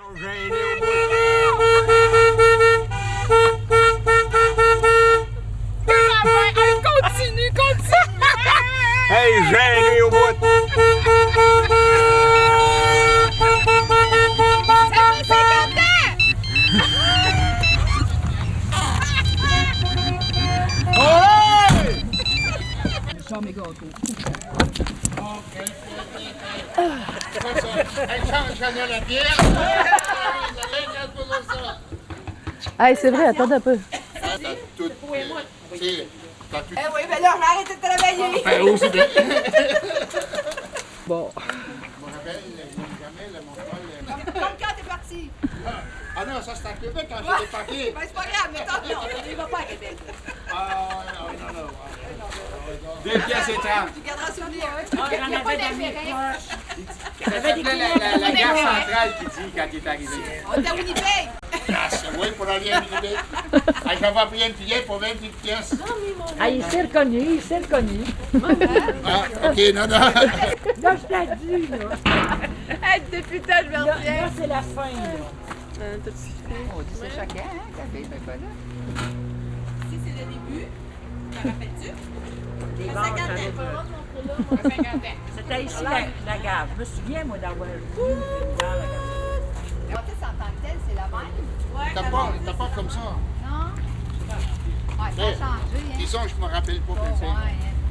Continue, continue! Hey, gêné au bout! Ça fait 50 ans! Genre mes gâteaux. Hey, c'est vrai, attendez un peu. Eh oui, mais là, on a arrêté de travailler. Bon. Comme quand t'es parti. Ah non, ça c'est à Québec quand j'étais parti. Ben, c'est pas grave, mais tant non, il va pas à Québec. Ah non. 2 pièces et 30. Tu garderas souvenir, hein? J'en avais des La gare centrale qui dit quand il est arrivé. On est à Winnipeg. Ah, c'est oui, pour aller à Winnipeg. Ah, j'avais pris un billet pour 28 pièces. Ah, il s'est reconnu. Ah, ok, non. Là, je t'ai dit, là. Hey, depuis le temps, je me Là, c'est la fin, là. On dit ça chacun, hein, café, ben pas là. Si c'est le début, t'en rappelles-tu? Les À banques, 50 j'en ai ans. vu. À 50 ans. C'était ici la gare. Je me souviens, moi, d'avoir vu dans la gare. La vitesse en tant que telle, c'est la même? T'as pas comme ça. Non? Ouais, ça a changé, hein? Disons, je me rappelle pas. Ouais, hein.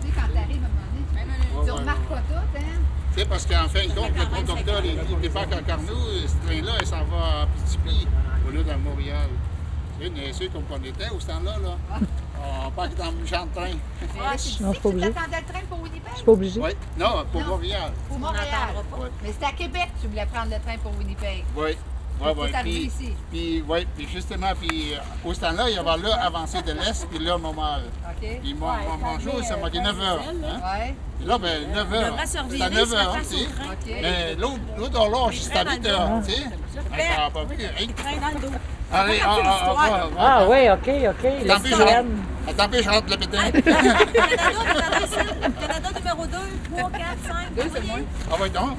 Tu sais, quand t'arrives à un moment donné, tu remarques pas tout, hein? Tu sais, parce qu'en fin de compte, le conducteur, il débarque à Carnot, ce train-là, il s'en va à Petit-Pli, au lieu dans Montréal. Tu sais, niaiseux comme on était au ce temps-là, là. On part dans le méchant train. Mais là, c'est ici Non, que pas tu obligé. t'attendais le train pour Winnipeg? Je suis pas obligée. Oui, non, pour Non. Montréal. Pour Montréal. Ouais. Mais c'était à Québec que tu voulais prendre le train pour Winnipeg. Oui. T'es arrivé ici. Puis justement, au ce temps-là, il y avait là avancé de l'Est, puis là, Montréal. OK? Puis mon jour, ça m'a dit 9 h. Hein? Ouais. Puis là, ben, 9 h. C'était à 9 h, tu sais. OK. Mais l'autre horloge, c'était à 8 h, tu sais. Ben, ça n'a pas vu. Hey. Allez, Ah, oui, OK. Tant pis, Attends, je rentre le pétain. Canada numéro 2, 3, 4, 5. 2, c'est moins. Ah ouais, donc.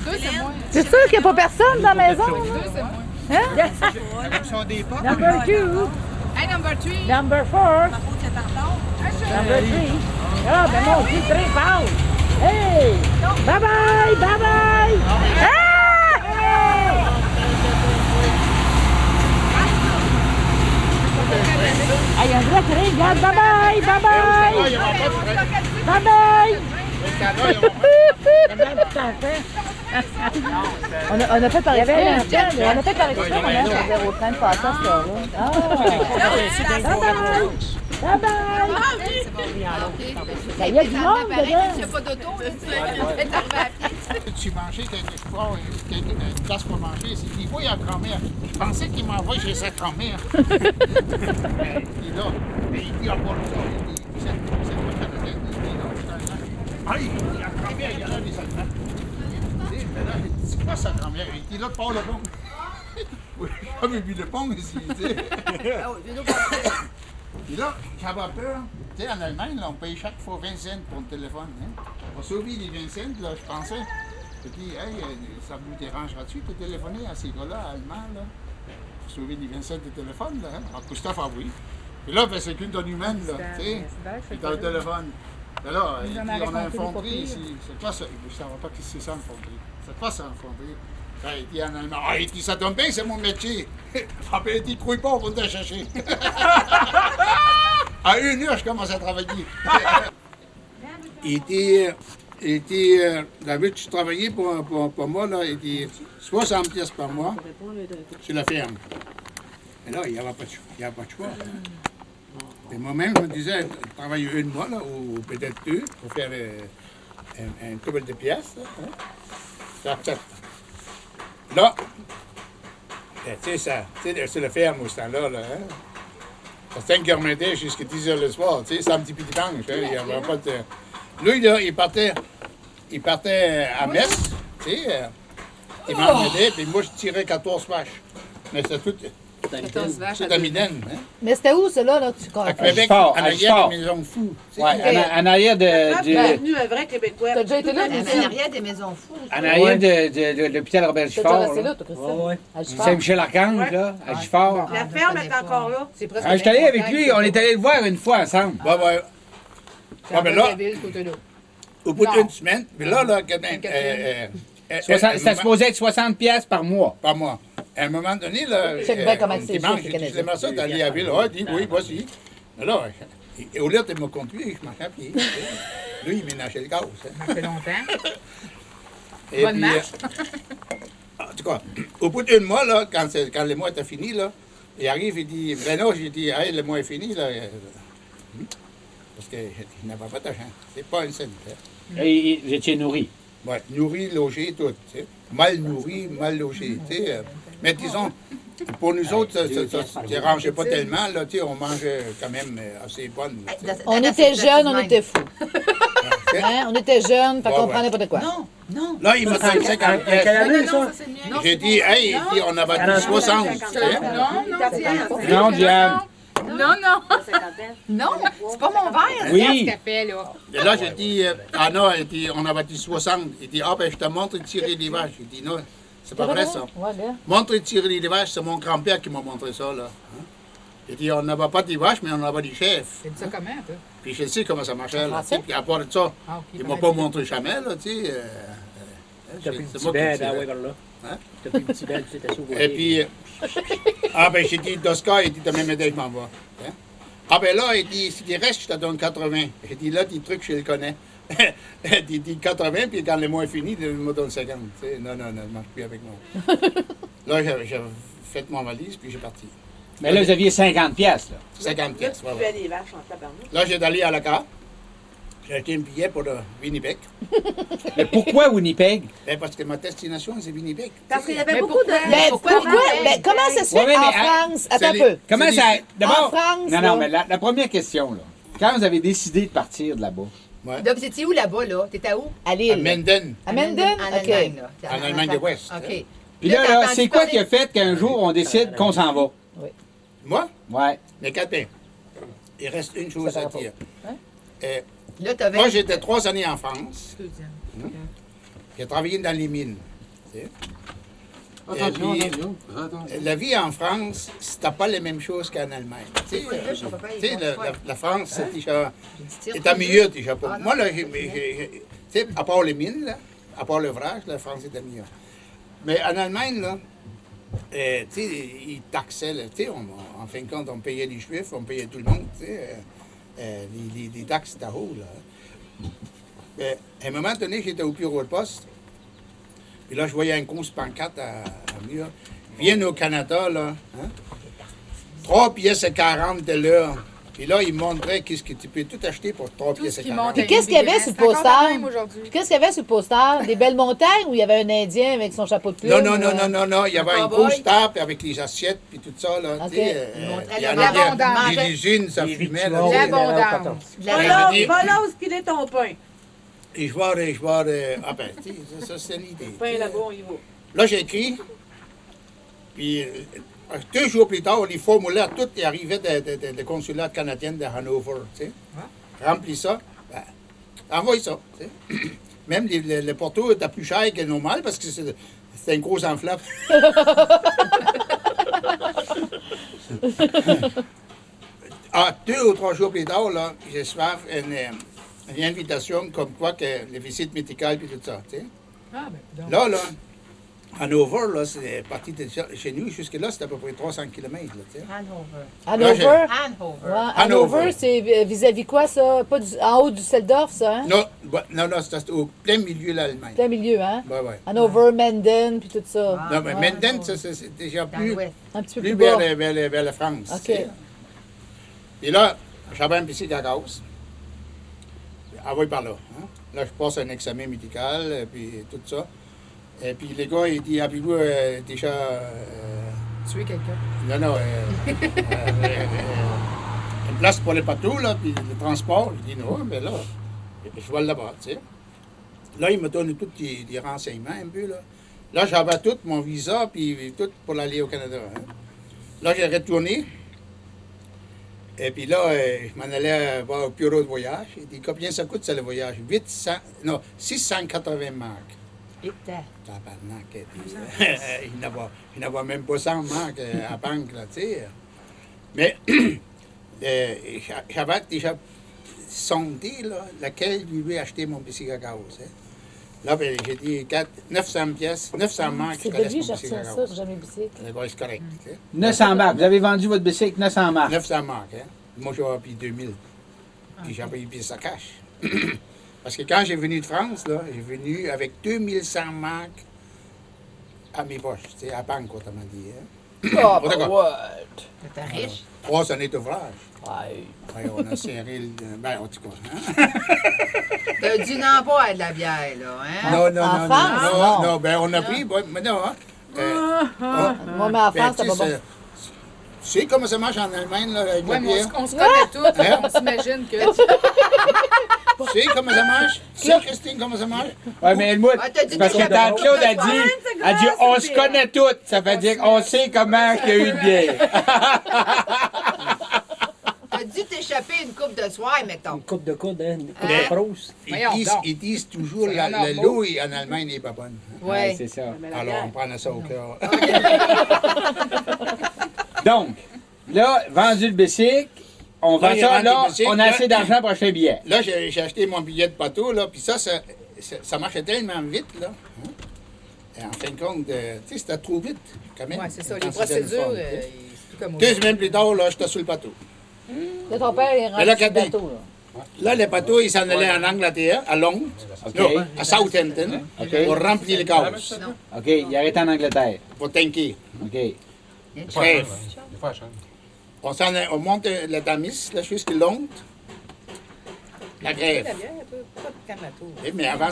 2, c'est moins. C'est sûr qu'il n'y a pas personne dans la maison? 2, c'est moins. Ils sont des potes. Number 2. Hey, number 3. Number 4. Number 3. Ah, ben mon Dieu, le train passe. Hey! Bye-bye! Bye-bye! Ah! Ah, il y a un vrai train, regarde! Bye-bye! Bye-bye! Bye-bye! Tout à fait. On a fait par exprès. On a fait par exprès. On a au train de passer à cette heure-là. Ah! Bye bye! Il y a du monde dedans. Il n'y a pas d'auto, là, tu es arrivé à pied. Tu mangeais quelque part, une place pour manger. Des fois, il y a grand-mère. Je pensais qu'il m'envoie chez sa grand-mère. Il est là. Mais il dit, ah, pas longtemps. Il dit, c'est pas canadien. Il dit, non, c'est un an. Ah, il dit, la grand-mère, il y en a des Allemands. Tu sais, mais là, c'est quoi sa grand-mère? Il dit, là, pas le pont. Oui, j'ai vu le pont ici, tu sais. Et là, j'avais peur. Tu sais, en Allemagne, là, on paye chaque fois 20 cents pour le téléphone. Hein? On sauver les 20 cents, là, je pensais. Je dis, hey, ça vous dérangera-tu de téléphoner à ces gars-là, allemands, là? Pour sauver les 20 cents de téléphone, là. Hein? Alors, Christophe a oui. Et là, ben, c'est qu'une tonne humaine, là. Tu sais, il est dans le téléphone. Mais là, il dit, on a un fonderie ici. C'est quoi ça? Je ne savais pas que c'est ça, une fonderie. C'est quoi ça, une fonderie? Ben, il dit en allemand, ah, il dit, ça tombe bien, c'est mon métier. Ah, ben, il dit, couille pas, on va te chercher. À 1 heure, je commence à travailler. David, tu travaillais pour moi, là, il était 60 pièces par mois sur la ferme. Mais là, il n'y avait pas de choix. Et moi-même, je me disais, travailler 1 mois, là, ou peut-être 2, pour faire un couple de pièces. Là, hein. Là, tu sais, c'est la ferme au ce temps-là, là, hein? Certains qui remettaient jusqu'à 10 h le soir, tu sais, samedi puis dimanche, hein, il n'y avait pas de... Lui, là, il partait à Metz, tu sais, il m'en aidait, puis moi, je tirais 14 vaches. Mais c'était tout 14 vaches C'est à à deux. Miden, hein? Mais c'était où, ça, là? Tu... À Québec, Agifort, en arrière Agifort. de la Maison Fou. tu sais. Ouais, en arrière C'est de, devenu un vrai Québécois. T'as déjà été là, Elle Christine? avait rien des maisons fous. en arrière de l'hôpital Robert T'as déjà Gifford. resté là. là, toi, Christine? Ouais, ouais. À Gifford. Saint-Michel-Archange, Ouais. là, à Gifford. La ferme est encore là. C'est presque Ah, je suis allé avec lui, on est allé le voir une fois ensemble. Ouais, ouais. Ah, ben là, ville, ce côté-là. au bout Non. d'une semaine, puis là, quand même, C'était supposé être 60 pièces par mois. Pas moi. À un moment donné, là, Je sais bien comment on c'est dimanche, juste, les j'ai dit, Canadiens. j'aimerais ça d'aller à la ville. Ah, il dit, oui, voici. Alors, et au lieu de me conduire, je marchais à pied. Lui, il ménageait le gaz. hein. Ça fait longtemps. Et Bonne puis, marche. en tout cas, au bout d'un mois, là, quand le mois était fini, là, il arrive, il dit, ben non, j'ai dit, hey, le mois est fini, là. Parce qu'il n'avait pas d'argent. C'est pas un cent. hein. Et vous étiez nourri. Ouais, nourri, logé, tout. tu sais. Mal nourri, mal logé. tu sais. Mais disons, pour nous autres, ça ne dérangeait pas tellement. Là, tu sais, on mangeait quand même assez bonne. là, tu sais. On était jeunes, on était fous. Ok. Hein? On était jeunes, fait Ouais, qu'on ouais. prend n'importe quoi. Non, non. Là, il m'a donné 50 pièces. Quelle année, ça? ça c'est le mien. J'ai dit, hey, il dit, on avait dit 60. tu sais. Non, Diane. Non, non, c'est pas mon verre. Oui. Regarde ce qu'elle fait, là. Et là, j'ai dit, ah non, il dit, on avait dit 60. Il dit, ah ben, je te montre tirer les vaches. J'ai dit, non, c'est pas vrai ça. Ouais, bien. Montre tirer les vaches, c'est mon grand-père qui m'a montré ça, là. Hein? Il dit, on n'avait pas des vaches, mais on avait des chefs. C'est ça comment, toi? Puis je sais comment ça marchait, là. Français? tu sais. Puis à part de ça, Ah, ok, il ben, m'a pas montré jamais, là, tu sais. T'as pris le c'est petit moi qui bed, tirais. ah ouais, par là. Hein? T'as pris le petit bed, tu t'es sauvé. Et puis, ah ben, j'ai dit, Doscar, il dit, demain matin, je m'en vais. Hein? Ah ben là, il dit, si tu restes, je te donne 80. J'ai dit, là, des trucs, je le connais. Il dit 80, puis quand le mois est fini, il me donne 50. Tu sais, non, ça ne marche plus avec moi. Là, j'ai fait mon valise, puis j'ai parti. Mais là, vous aviez 50 pièces, là. 50 pièces, ouais, Tu ouais. fais des vaches en tabarnak. Là, j'ai allé à la carte. J'ai acheté un billet pour le Winnipeg. Mais pourquoi Winnipeg? Ben, parce que ma destination, c'est Winnipeg. Parce qu'il y avait Mais beaucoup pourquoi? de. Mais Pourquoi pourquoi? Winnipeg? Mais comment ça se fait Ouais, mais- en mais, France? Attends un c'est peu. Comment C'est ça. des- D'abord. En France, Non, là. non, mais la première question, là. Quand vous avez décidé de partir de là-bas, Ouais. Là, vous étiez où là-bas, là? T'étais où? À À Lille. Menden, À Menden? En OK. Allemagne, là. en Allemagne de l'Ouest. OK. puis là, t'as là, entendu c'est quoi parler- qui a fait qu'un jour, on décide qu'on s'en va? Moi, Ouais. les Capins. Il reste une chose à dire. Là, t'avais... Moi, j'étais 3 années en France. J'ai travaillé dans les mines. tu sais. Et puis, la vie en France, c'était pas la même chose qu'en Allemagne. Tu sais, la France, c'est déjà... C'est mieux déjà pour moi. Là, tu sais, à part les mines, là, à part l'ouvrage, la France était mieux. Mais en Allemagne, là, tu sais, ils taxaient, là, tu sais, en fin de compte, on payait les Juifs, on payait tout le monde, tu sais. Les taxes étaient hautes, là. Mais à un moment donné, j'étais au bureau de poste. Puis là, je voyais un grosse pancarte à mur. Viens au Canada, là. Hein? 3 pièces et 40 de l'heure. Puis là, il montrait qu'est-ce que tu peux tout acheter pour 3 pièces et 40. Puis qu'est-ce qu'il y avait sur le poster? Puis qu'est-ce qu'il y avait sur le poster? Des belles montagnes ou il y avait un Indien avec son chapeau de plume? Non. Il y avait une cowboy. grosse table avec les assiettes puis tout ça, là. Ok. Tu sais, il y en l'abondance. avait des usines, ça Les fumait, là. victuailles, L'abondance. Voilà, je dis- voilà où est ton pain. Et je vois, ah ben, tu sais, ça c'est l'idée. Pain là-bas, on y va. Là, j'ai écrit. Puis, 2 jours plus tard, les formulaires, tout arrivaient de consulat canadien de Hanover, tu sais. Remplis ça, ben, envoie ça, tu sais. Même le porto était plus cher que normal parce que c'était une grosse enveloppe. Ah, 2 ou 3 jours plus tard, là, j'ai soif une invitation comme quoi que les visites médicales et tout ça, tu sais. Ah, ben, donc. Là, Hanover, là, c'est parti de chez nous. Jusque-là, c'était à peu près 300 km. Là, tu sais. Hanover. Hanover? Hanover. Ouais, Hanover. Hanover, c'est vis-à-vis quoi, ça? Pas en haut du Seldorf, ça, hein? Non, c'était au plein milieu de l'Allemagne. Plein milieu, hein? Ouais. Hanover, Menden, puis tout ça. Ah, Non, mais ouais, Menden, ouais. ça, c'est déjà Dans plus, l'ouest. Un petit peu plus plus bas. vers la France. OK. tu sais. Et là, j'avais un petit gaz. Ah oui, par là. Hein? Là, je passe un examen médical, puis tout ça. Et puis les gars, ils disent, avez-vous déjà... Tuer quelqu'un. Non, une place pour les bateaux, là, puis le transport. Je dis non, mais là, je vais là-bas, tu sais. Là, il me donne tous des renseignements un peu, là. Là, j'avais tout, mon visa, puis tout pour aller au Canada. Hein. Là, j'ai retourné. Et puis là, je m'en allais voir au bureau de voyage. Il dit, combien ça coûte, ça, le voyage? 680 marques. Et t'as. Tabarnak, il n'avait même pas 100 marques à la banque, là, tu sais. Mais j'avais déjà sondé, là, laquelle lui veut acheter mon bicycle à gaz. Hein. Là, ben, j'ai dit 900 pièces, 900 marques. C'est de lui, je retiens ça, j'ai jamais bicycle. C'est correct. tu sais. 900 marques. Vous avez vendu votre bicycle 900 marques. 900 marques, hein. Moi, j'avais payé 2000. Puis j'avais payé ça cash. Parce que quand j'ai venu de France, là, j'ai venu avec 2100 marques à mes poches, tu sais, à la banque, autrement dit. Hein. Oh, Bon, d'accord. what? T'es riche? 3 années d'ouvrage. Ouais. Ouais, on a serré le... Ben, en tout cas, hein? T'as dû n'en boire de la bière, là, hein? Non, non, En non, France, non, non. non, ben, on a pris... bon, mais non, hein? Moi, mais en France, tu c'est pas sais, bon. Tu sais comment ça marche en Allemagne, là, avec Ouais, la mais bière? on se connaît tous. Hein? On s'imagine que. Tu sais comment ça marche? Tu sais, Christine, comment ça marche? Ouais, mais Helmut, Ah, t'as dit c'est parce que déjà tante beaucoup Claude de a dit, on se connaît toutes. Ça veut dire qu'on sait comment il y a eu de bière. T'as dû t'échapper une coupe de soir, mettons. Une coupe de coude, hein? Une coupe Mais- de frousse. Voyons donc. Ils disent toujours C'est que vraiment l'eau en Allemagne n'est pas bonne. Ouais. C'est ça. Alors, on prend ça au cœur. Donc, là, vendu le bicycle, on Là, vend il a ça, vendu là, le bicycle, on a là. assez d'argent pour acheter un billet. Là, j'ai acheté mon billet de bateau, là, puis ça marchait tellement vite, là. Hein? Et en fin de compte, tu sais, c'était trop vite, quand même. Ouais, c'est ça. Quand Les c'était le procédures, fun, c'est tu sais. tout comme 2 semaines plus tard, là, j'étais sur le bateau. Là, ton père, il Mais rentre là, sur le regardez. bateau, là. Là, le bateau, il s'en allait en Angleterre, à Londres, OK. non, à Southampton, OK. pour remplir les gaz, OK, il arrête en Angleterre. pour tanker. OK. Bref, on monte la Tamis, là, jusqu'à Londres. La grève. La bière, un peu, pas de camato. Eh, mais avant,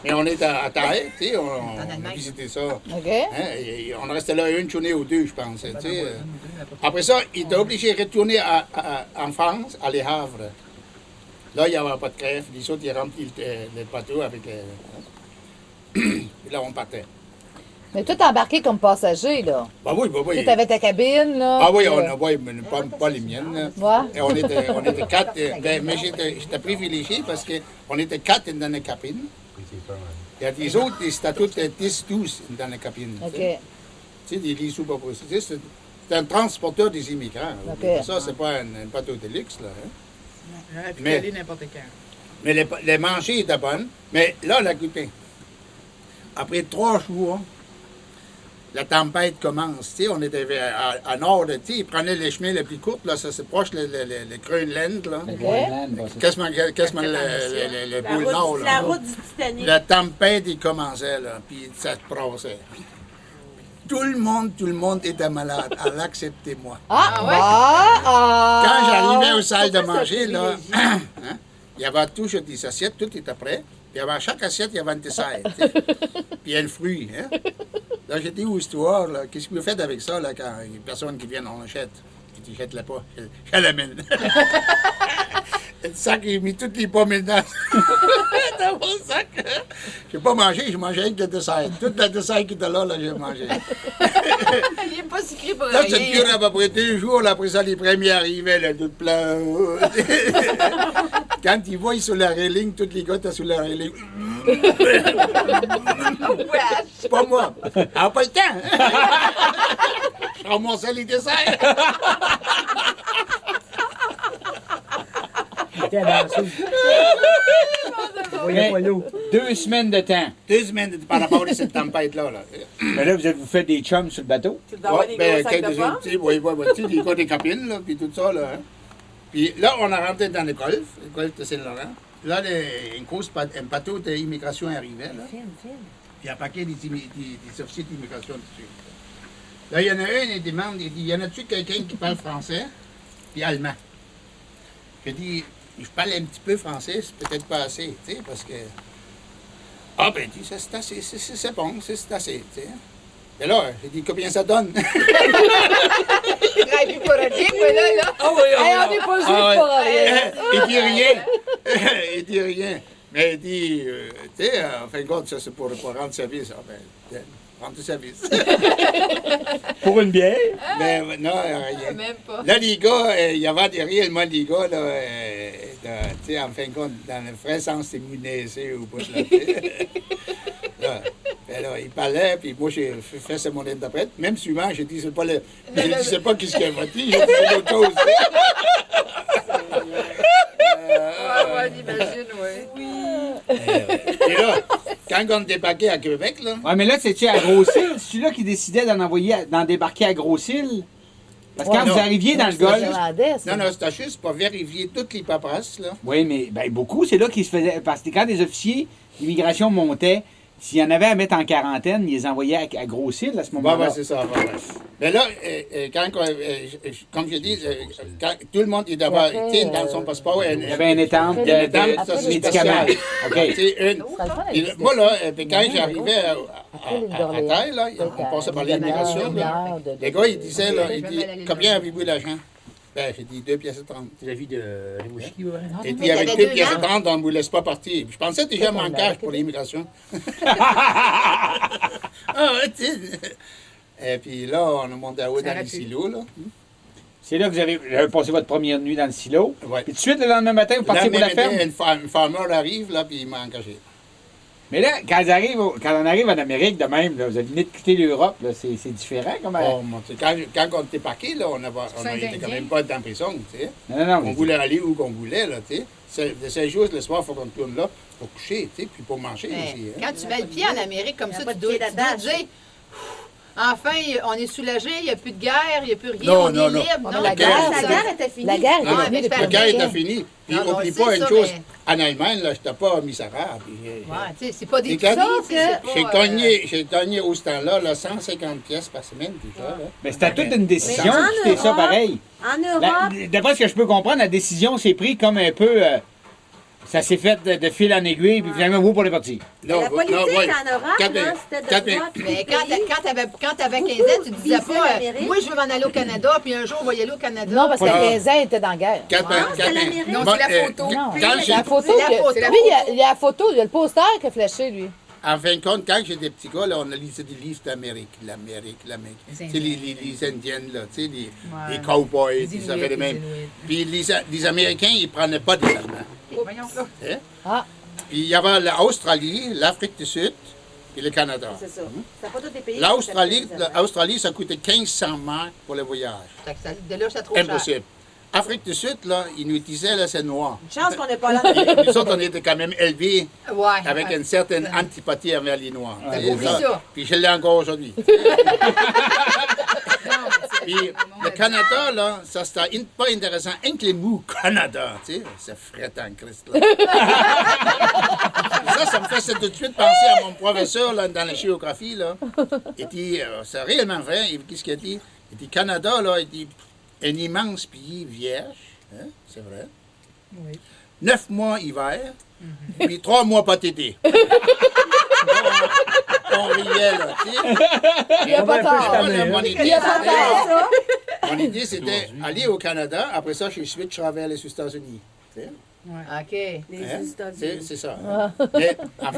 mais on est à terre, tu sais, on a Allemagne. visité ça. OK? Hein, et on restait là une journée ou deux, je pense. Tu sais. Après ça, il était obligé de retourner en France, à Les Havre. Là, il n'y avait pas de grève. Les autres, ils remplis le bateau avec... Et là, on partait. Mais toi, t'es embarqué comme passager, là. Bah oui, bah oui. Tu avais ta cabine, là. Ah oui, oui, mais pas les miennes. Ouais. Et on était 4. Mais j'étais privilégié parce qu'on était 4 dans la cabine. Il y a des autres, c'était tous 10-12 dans la cabine. OK. Tu sais, des lits sous-proposés. C'est un transporteur des immigrants. OK. Ça, c'est pas un bateau de luxe, là. Hein. J'aurais pu Mais- y aller n'importe quand. Mais les manger étaient bonnes. Mais là, la goûté. Après 3 jours, la tempête commence. Tu sais, on était à nord de... Tu sais, ils prenaient les chemins les plus courts. Là, ça c'est proche le Groenland, là. Le Groenland, bon, c'est ça. Quasiment le La boule nord, route, là. la route du Titanic. La tempête, il commençait, là, puis ça se brassait. Tout le monde était malade, à l'accepter moi. Ah, ouais? Quand j'arrivais aux salles de Pourquoi manger, c'est là, hein, il y avait toujours des assiettes, tout était prêt. Puis à chaque assiette, il y avait un dessert, tu sais. Puis un fruit. Hein. Là, j'ai dit aux histoires, là, qu'est-ce que vous faites avec ça, là, quand il y a une personne qui vient, on l'achète. Puis tu jettes-la pas, je l'amène. Le sac, il a mis toutes les pommes dedans. Dans mon sac. J'ai pas mangé, j'ai mangé avec le dessert. Tout le dessert qui était là, j'ai mangé. Il est pas sucré pour Là, ça rien. dure à peu près 2 jours. Là, après ça, les premiers arrivaient, là, tout plein. Quand ils voient sur la railing, tous les gars étaient sur la railing. C'est pas moi. Ah, pas le temps. Je ramassais les desserts. Il était dans la soupe. Voyons, Mais voyons. 2 semaines de temps. 2 semaines par rapport à cette tempête-là. Là. Mais là, vous faites des chums sur le bateau. Tu dois avoir des gros sacs de pommes. Tu sais, oui, tu sais, les gars des copines, là, puis tout ça, là. Hein. Puis là, on a rentré dans le golfe de Saint-Laurent. Là, un bateau d'immigration arrivait, là. Puis un paquet des officiers d'immigration dessus. Là, il y en a un, il demande, il dit, y en a-tu quelqu'un qui parle français puis allemand? Je dis, je parle un petit peu français, c'est peut-être pas assez, tu sais, parce que... Ah, ben, il dit, c'est assez, c'est bon, c'est assez, tu sais. Et là, j'ai dit, combien ça donne? Il travaille plus pour rien, moi, là. Hey, on n'est pas juste pour rien. Il dit rien. Il dit rien. Mais il dit, tu sais, en fin de compte, ça c'est pour rendre service. Ah, ben, rendre service. Pour une bière? Mais non, rien. Même pas. Là, les gars, il y avait réellement des gars, là, tu sais, en fin de compte, dans le vrai sens, c'est mounaissé au bout de la tête. Là, ben là, il parlait, puis moi, j'ai fait ça mon interprète. Même suivant, j'ai dit, c'est pas le. J'ai dit, c'est pas qu'est-ce qu'il a voté, j'ai dit, c'est l'autre chose. Ouais, j'imagine, oui. Et là, quand on débarquait à Québec, là, Ouais, mais là, c'est-tu à Gros-Île? C'est-tu là qui décidait d'en débarquer à Gros-Île? Parce que quand Ouais, vous non. arriviez dans le C'est Golfe... irlandais, ça. non, c'était juste pour vérifier toutes les paperasses, là. Oui, mais ben, beaucoup, c'est là qu'ils se faisaient... Parce que quand des officiers d'immigration montaient, s'il y en avait à mettre en quarantaine, ils les envoyaient à Gros-Île à ce moment-là. C'est ça. Mais là, comme je dis, quand tout le monde est d'abord, tu sais, dans son passeport, Il y avait un étang de, étampe, ça, de c'est médicaments. spécial. OK. Tu sais, une. Ça le fait, Puis c'est- moi, là, puis quand j'arrivais Après l'île à d'Orléans, terre, là, on passait par l'immigration, là. Les gars, ils disaient, là, ils disaient, combien avez-vous d'argent? Ben, j'ai dit 2 pièces et 30. C'est la vie de Rimouski, ouais. Et puis, Il y avec avait 2 pièces et deux 30, on ne vous laisse pas partir. Puis je pensais déjà mon cash pour l'immigration. Ah, ouais, tu sais. Et puis là, on a monté à haut dans les silos, là. C'est là que vous avez passé votre première nuit dans le silo. Ouais. Puis tout de suite, le lendemain matin, vous partiez pour la ferme. Une farmer arrive, là, puis il m'a engagé. Mais là, quand on arrive en Amérique de même, là, vous venez de quitter l'Europe, là, c'est différent comment... Oh, mon Dieu. Quand on était parqué, là, on n'était quand même pas en prison, tu sais. Non, On voulait aller où qu'on voulait, là, tu sais. De 16 jours, le soir, il faut qu'on tourne là pour coucher, tu sais, puis pour manger Mais aussi. Hein. quand tu mets le pied en Amérique comme ça, pas tu de dois pied d'attache. dire enfin, on est soulagé, il n'y a plus de guerre, il n'y a plus rien, Non, on non, est non. libre. Non, Non, la mais guerre, La ça- guerre était finie. La guerre Non, est mais finie je depuis parle Le gars bien. était fini. Puis Non, non, oublie c'est pas une ça, chose, mais- en Allemagne, là, j'étais pas misérable. Ouais, tu sais, c'est pas des Et tout quand- ça, J'ai gagné au ce temps-là, là, 150 pièces par semaine, déjà. Là. Mais c'était toute une décision Mais de en quitter ça Europe- pareil. En Europe, D'après ce que je peux comprendre, la décision s'est prise comme un peu... ça s'est fait de fil en aiguille, puis finalement, vous pour les partis. Non, la politique non, ouais. en Europe, Quatre là, minutes. c'était Quatre de minutes. voir tous Mais les quand pays. t'avais 15 ans, tu disais Viser pas, l'Amérique. moi je veux m'en aller au Canada, puis un jour on va y aller au Canada. Non, parce qu'à Ouais. 15 ans, il était dans la guerre. c'est l'Amérique. Non, Moi, c'est la photo. Non. Quand j'ai- La photo, C'est la photo. lui, il y a la photo, il y a le poster qui a flashé, lui. En fin de compte, quand j'étais petit gars, là, on a lisé des livres d'Amérique. L'Amérique. Tu sais, les Indiennes, là, tu sais, les cowboys, Les puis ça Inuits, fait les les mêmes. Inuits. Puis les Américains, ils prenaient pas des Allemands. Voyons là. Hein? Ah. Puis il y avait l'Australie, l'Afrique du Sud, et le Canada. C'est ça. C'est pas tous les pays. L'Australie, ça coûtait 1500 marks pour le voyage. Fait que de là, c'est trop cher. Impossible. Afrique du Sud, là, ils nous utilisaient, là, c'est noir. Une chance qu'on n'est pas là. Et nous autres, on était quand même élevés Ouais. avec une certaine antipathie envers les Noirs. T'as C'est compris ça? Puis je l'ai encore aujourd'hui. Puis le Canada, là, ça c'était pas intéressant. Un que les mots Canada, tu sais, c'est frais en Christ, là. Ça me fait tout de suite penser à mon professeur, là, dans la géographie, là. Il dit, c'est réellement vrai, qu'est-ce qu'il a dit? Il dit, Canada, là, il dit, un immense pays vierge, hein, c'est vrai. Oui. 9 mois hiver, puis 3 mois pas d'été. On riait, là, tu sais. Il n'y a pas tort. Mon Il n'y a pas tort. mon idée, c'était aller au Canada. Après ça, je switch vers les États-Unis. Tu sais? OK. Les Hein? États-Unis. C'est ça. Mais, en fait,